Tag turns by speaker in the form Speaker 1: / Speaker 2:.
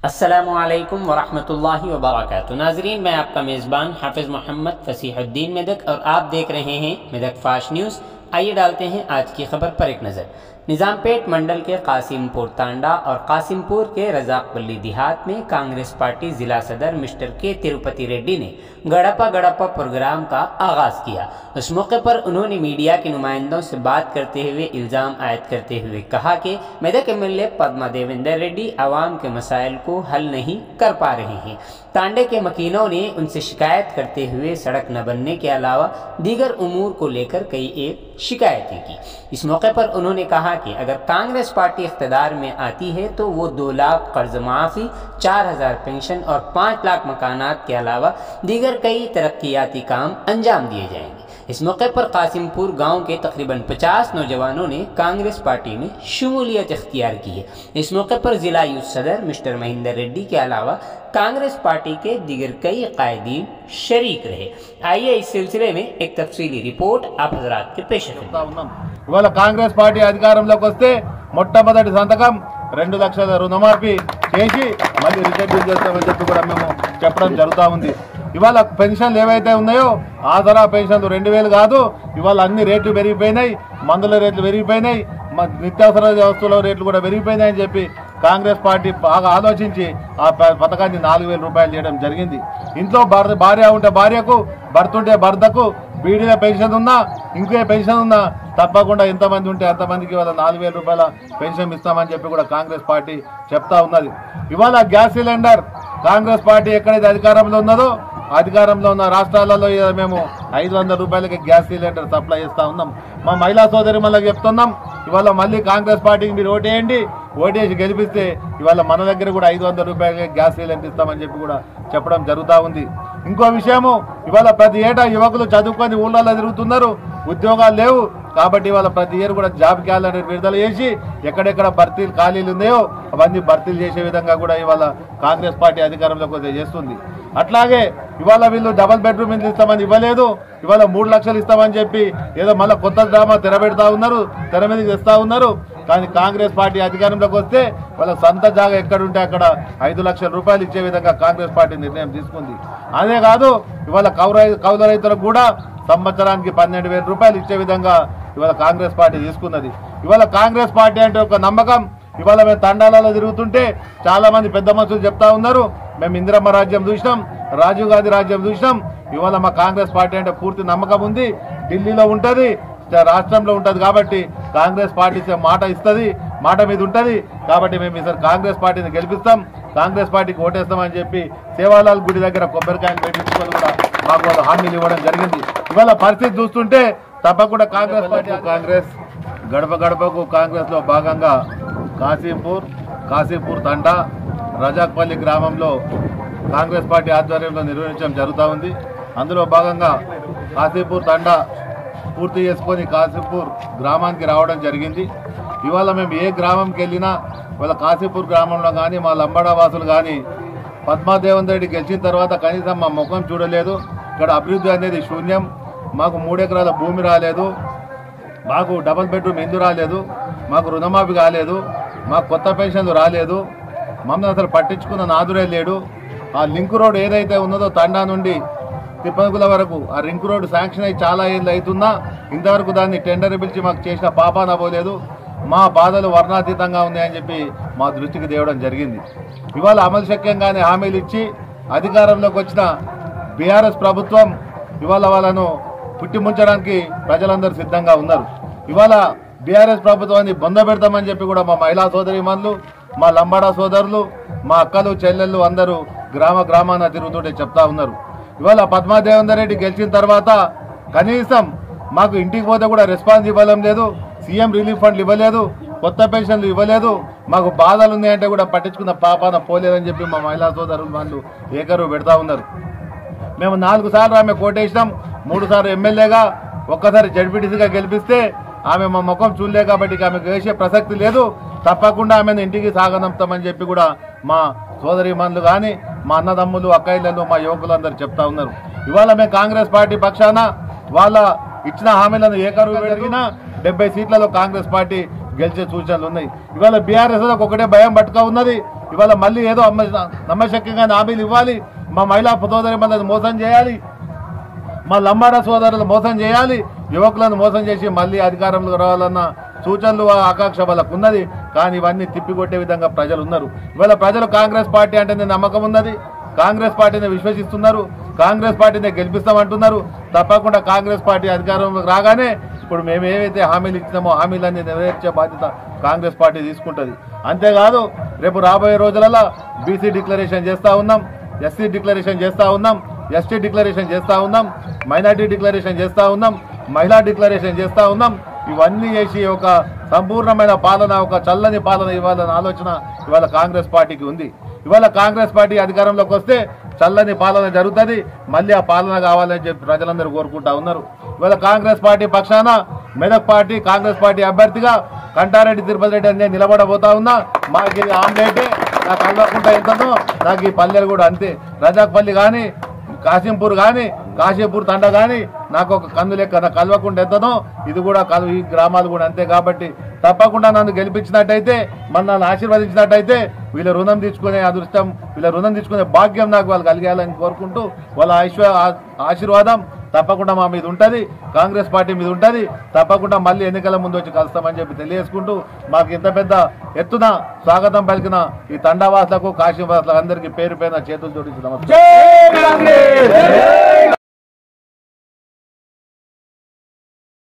Speaker 1: अस्सलामुअलैकुम वरहमतुल्लाहि वबरकातुहू। नाजरीन, मैं आपका मेज़बान हाफिज़ मोहम्मद फसीहुद्दीन मेदक और आप देख रहे हैं मेदक फाश न्यूज़। आइए डालते हैं आज की खबर पर एक नज़र। निज़ामपेट मंडल के कासिमपुर तांडा और कासिमपुर के रज़ाकपल्ली देहात में कांग्रेस पार्टी ज़िला सदर मिस्टर के तिरुपति रेड्डी ने गड़प्पा गड़प्पा प्रोग्राम का आगाज़ किया। उस मौके पर उन्होंने मीडिया के नुमाइंदों से बात करते हुए इल्ज़ाम आयद करते हुए कहा कि मेदक एमएलए पद्मा देवेंद्र रेड्डी आवाम के मसाइल को हल नहीं कर पा रहे हैं। तांडे के मकीनों ने उनसे शिकायत करते हुए सड़क न बनने के अलावा दीगर उमूर को लेकर कई एक शिकायतें की। इस मौके पर उन्होंने कहा कि अगर कांग्रेस पार्टी इख्तिदार में आती है तो वो 2 लाख कर्ज माफ़ी, 4000 पेंशन और 5 लाख मकानात के अलावा दीगर कई तरक्याती काम अंजाम दिए जाएंगे। इस मौके पर कासिमपुर गांव के तकरीबन 50 नौजवानों ने कांग्रेस पार्टी में शमूलियत इख्तियार की है। इस मौके पर ज़िला यूथ सदर मिस्टर महेंद्र रेड्डी के अलावा कांग्रेस पार्टी के दीगर कई कायदीन शरीक रहे। आइए इस सिलसिले में एक तफसीली रिपोर्ट आप हजरात के पेश
Speaker 2: ఇవాళ కాంగ్రెస్ పార్టీ అధికారంలోకి వస్తే మొట్టమొదటి సంతకం 2 లక్షల రుణమాఫీ చేసి మళ్ళీ రిటైర్మెంట్ చేస్తామని చెప్పి కూడా మేము చెప్పడం జరుగుతూ ఉంది. ఇవాళ పెన్షన్లు ఏవైతే ఉన్నాయో ఆసరా పెన్షన్లు 2000 కాదు, ఇవాళ అన్ని రేట్లు పెరిగిపోయినాయి, మందుల రేట్లు పెరిగిపోయినాయి, నిత్యావసర వస్తువుల రేట్లు కూడా పెరిగిపోయినాయని చెప్పి కాంగ్రెస్ పార్టీ బాగా ఆలోచించి ఆ పథకాన్ని 4000 రూపాయలు చేయడం జరిగింది. ఇంట్లో భార్య ఉంటే భార్యకు, భర్త ఉంటే భర్తకు, బీడీల పెన్షన్ ఉన్నా ఇంకే పెన్షన్ ఉన్నా తప్పకుండా ఎంతమంది ఉంటే అంతమందికి ఇవాళ 4000 రూపాయల పెన్షన్ ఇస్తామని చెప్పి కూడా కాంగ్రెస్ పార్టీ చెప్తా ఉన్నది. ఇవాళ గ్యాస్ సిలిండర్ కాంగ్రెస్ పార్టీ ఎక్కడైతే అధికారంలో ఉన్నదో అధికారంలో ఉన్న రాష్ట్రాలలో మేము 500 రూపాయలకి గ్యాస్ సిలిండర్ సప్లై చేస్తూ ఉన్నాం. మా మహిళా సోదరి మనకు చెప్తున్నాం, ఇవాళ మళ్ళీ కాంగ్రెస్ పార్టీకి మీరు ఓటేయండి, ఓటేసి గెలిపిస్తే ఇవాళ మన దగ్గర కూడా 500 రూపాయలకి గ్యాస్ సిలిండర్ ఇస్తామని చెప్పి కూడా చెప్పడం జరుగుతూ ఉంది. ఇంకో విషయము, ఇవాళ ప్రతి ఏటా యువకులు చదువుకొని ఊళ్ళల్లో తిరుగుతున్నారు, ఉద్యోగాలు లేవు కాబట్టి ఇవాళ ప్రతి ఇయర్ కూడా జాబ్ క్యాలెండర్ విడుదల చేసి ఎక్కడెక్కడ భర్తీలు ఖాళీలు ఉన్నాయో అవన్నీ భర్తీలు చేసే విధంగా కూడా ఇవాళ కాంగ్రెస్ పార్టీ అధికారంలోకి చేస్తుంది. అట్లాగే ఇవాళ వీళ్ళు డబల్ బెడ్రూమ్ ఇల్లు ఇస్తామని ఇవ్వలేదు, ఇవాళ 3 లక్షలు ఇస్తామని చెప్పి ఏదో మళ్ళీ కొత్త డ్రామా తెరబెడతా ఉన్నారు, తెర మీదకి తెస్తా ఉన్నారు. కానీ కాంగ్రెస్ పార్టీ అధికారంలోకి వస్తే వాళ్ళ సొంత జాగా ఎక్కడుంటే అక్కడ 5 లక్షల రూపాయలు ఇచ్చే విధంగా కాంగ్రెస్ పార్టీ నిర్ణయం తీసుకుంది. అదే కాదు, ఇవాళ కౌలు రైతులకు కూడా సంవత్సరానికి 12,000 రూపాయలు ఇచ్చే విధంగా ఇవాళ కాంగ్రెస్ పార్టీ తీసుకున్నది. ఇవాళ కాంగ్రెస్ పార్టీ అంటే ఒక నమ్మకం. ఇవాళ మేము తండాలలో తిరుగుతుంటే చాలా మంది పెద్ద మనుషులు చెప్తా ఉన్నారు, మేము ఇందిరమ్మ రాజ్యం చూసినాం, రాజీవ్ గాంధీ రాజ్యం చూసినాం. ఇవాళ మా కాంగ్రెస్ పార్టీ అంటే పూర్తి నమ్మకం ఉంది. ఢిల్లీలో ఉంటుంది, రాష్ట్రంలో ఉంటుంది కాబట్టి కాంగ్రెస్ పార్టీ మాట ఇస్తుంది, మాట మీద ఉంటుంది కాబట్టి మేము ఈసారి కాంగ్రెస్ పార్టీని గెలిపిస్తాం, కాంగ్రెస్ పార్టీకి ఓటేస్తామని చెప్పి సేవాలాల్ గుడి దగ్గర కొబ్బరికాయలు పెట్టించుకొని కూడా మాకు వాళ్ళు హామీలు ఇవ్వడం జరిగింది. ఇవాళ పరిస్థితి చూస్తుంటే తప్పకుండా కాంగ్రెస్ పార్టీ గడప గడపకు కాంగ్రెస్లో భాగంగా కాసిపూర్ తండా రజాక్పల్లి గ్రామంలో కాంగ్రెస్ పార్టీ ఆధ్వర్యంలో నిర్వహించడం జరుగుతూ ఉంది. అందులో భాగంగా కాసిపూర్ తండా పూర్తి చేసుకొని కాసిపూర్ గ్రామానికి రావడం జరిగింది. ఇవాళ మేము ఏ గ్రామంకి వెళ్ళినా ఇవాళ కాసిపూర్ గ్రామంలో కానీ మా లంబాడా వాసులు కానీ పద్మాదేవన్ రెడ్డి గెలిచిన తర్వాత కనీసం మా ముఖం చూడలేదు. ఇక్కడ అభివృద్ధి అనేది శూన్యం, మాకు 3 ఎకరాల భూమి రాలేదు, మాకు డబల్ బెడ్రూమ్ ఎందుకు రాలేదు, మాకు రుణమాఫీ కాలేదు, మాకు కొత్త పెన్షన్లు రాలేదు, మమ్మల్ని అసలు పట్టించుకున్న నాదురే లేడు. ఆ లింక్ రోడ్ ఏదైతే ఉన్నదో తండా నుండి తిప్పనుగుల వరకు ఆ లింక్ రోడ్ శాంక్షన్ అయ్యి చాలా ఏళ్ళు అవుతున్నా ఇంతవరకు దాన్ని టెండర్ పిలిచి మాకు చేసిన పాపాన పోలేదు. మా బాధలు వర్ణాతీతంగా ఉన్నాయని చెప్పి మా దృష్టికి తేవడం జరిగింది. ఇవాళ అమలు శక్యంగానే హామీలు ఇచ్చి అధికారంలోకి వచ్చిన బీఆర్ఎస్ ప్రభుత్వం ఇవాళ వాళ్ళను పుట్టిముంచడానికి ప్రజలందరూ సిద్ధంగా ఉన్నారు. ఇవాళ బీఆర్ఎస్ ప్రభుత్వాన్ని బొందబెడతామని చెప్పి కూడా మా మహిళా సోదరిమణులు, మా లంబాడా సోదరులు, మా అక్కలు చెల్లెళ్ళు అందరూ గ్రామాన తిరుగుతుంటే చెప్తా ఉన్నారు. ఇవాళ పద్మాదేవేందర్ రెడ్డి గెలిచిన తర్వాత కనీసం మాకు ఇంటికి పోతే కూడా రెస్పాన్స్ ఇవ్వడం లేదు, సీఎం రిలీఫ్ ఫండ్లు ఇవ్వలేదు, కొత్త పెన్షన్లు ఇవ్వలేదు, మాకు బాధలు ఉన్నాయంటే కూడా పట్టించుకున్న పాపాన పోలేదని చెప్పి మా మహిళా సోదరులు వాళ్ళు ఏకరువు పెడతా ఉన్నారు. మేము 4 సార్లు ఆమె కోటేసినాం, 3 సార్లు ఎమ్మెల్యేగా, ఒక్కసారి జడ్పీటీసీగా గెలిపిస్తే ఆమె మా ముఖం చూడలే కాబట్టి ఆమెకు వేసే ప్రసక్తి లేదు, తప్పకుండా ఆమెను ఇంటికి సాగనంపుతామని చెప్పి కూడా మా సోదరిమణులు కానీ మా అన్నదమ్ములు, అక్కయ్యలు, మా యువకులందరూ చెప్తా ఉన్నారు. ఇవాళ మేము కాంగ్రెస్ పార్టీ పక్షాన వాళ్ళ ఇచ్చిన హామీలను ఏకరువు జరిగిన 70 సీట్లలో కాంగ్రెస్ పార్టీ గెలిచే సూచనలు ఉన్నాయి. ఇవాళ బీఆర్ఎస్ ఒకటే భయం పట్టుక ఉన్నది. ఇవాళ మళ్ళీ ఏదో నమ్మశక్యంగా హామీలు ఇవ్వాలి, మా మహిళా సోదరి మనల్ని మోసం చేయాలి, మా లంబాడ సోదరులు మోసం చేయాలి, యువకులను మోసం చేసి మళ్ళీ అధికారంలో రావాలన్న సూచనలు ఆకాంక్ష వాళ్ళకు ఉన్నది. కానీ ఇవన్నీ తిప్పికొట్టే విధంగా ప్రజలు ఉన్నారు. ఇవాళ ప్రజలు కాంగ్రెస్ పార్టీ అంటే నమ్మకం ఉన్నది, కాంగ్రెస్ పార్టీని విశ్వసిస్తున్నారు, కాంగ్రెస్ పార్టీని గెలిపిస్తామంటున్నారు. తప్పకుండా కాంగ్రెస్ పార్టీ అధికారంలోకి రాగానే ఇప్పుడు మేము ఏవైతే హామీలు ఇచ్చినామో హామీలన్నీ నెరవేర్చే బాధ్యత కాంగ్రెస్ పార్టీ తీసుకుంటుంది. అంతేకాదు రేపు రాబోయే రోజులలో బీసీ డిక్లరేషన్ చేస్తూ ఉన్నాం, ఎస్సీ డిక్లరేషన్ చేస్తూ ఉన్నాం, ఎస్టీ డిక్లరేషన్ చేస్తూ ఉన్నాం, మైనార్టీ డిక్లరేషన్ చేస్తూ ఉన్నాం, మహిళా డిక్లరేషన్ చేస్తూ ఉన్నాం. ఇవన్నీ చేసి ఒక సంపూర్ణమైన పాలన, ఒక చల్లని పాలన ఇవ్వాలన్న ఆలోచన ఇవాళ కాంగ్రెస్ పార్టీకి ఉంది. ఇవాళ కాంగ్రెస్ పార్టీ అధికారంలోకి వస్తే చల్లని పాలన జరుగుతుంది, మళ్ళీ ఆ పాలన కావాలని చెప్పి ప్రజలందరూ కోరుకుంటా ఉన్నారు. ఇవాళ కాంగ్రెస్ పార్టీ పక్షాన మెదక్ పార్టీ కాంగ్రెస్ పార్టీ అభ్యర్థిగా కంటారెడ్డి తిరుపతి రెడ్డి అని నేను నిలబడబోతా ఉన్నా. మాకు ఇది ఆమ్లెటే, నాకు కల్వకుంట ఎంతనో నాకు ఈ పల్లెలు కూడా అంతే. రజాక్పల్లి కానీ, కాశీంపూర్ కానీ, కాశీపూర్ తండ కానీ నాకు ఒక కందు లెక్క, నాకు కల్వకుంట ఎంతనో ఇది కూడా ఈ గ్రామాలు కూడా అంతే. కాబట్టి తప్పకుండా నన్ను గెలిపించినట్టయితే, నన్ను ఆశీర్వదించినట్టయితే వీళ్ళ రుణం తీసుకునే అదృష్టం, వీళ్ళ రుణం తీసుకునే భాగ్యం నాకు వాళ్ళు కలిగేయాలని కోరుకుంటూ వాళ్ళ ఆశీర్వాదం తప్పకుండా మా మీద ఉంటుంది, కాంగ్రెస్ పార్టీ మీద ఉంటుంది. తప్పకుండా మళ్ళీ ఎన్నికల ముందు వచ్చి కలుస్తామని చెప్పి తెలియజేసుకుంటూ మాకు ఇంత పెద్ద ఎత్తున స్వాగతం పలికిన ఈ తండావాసులకు, కాశీవాసులకు అందరికీ పేరు పైన చేతులు జోడించి నమస్కారం.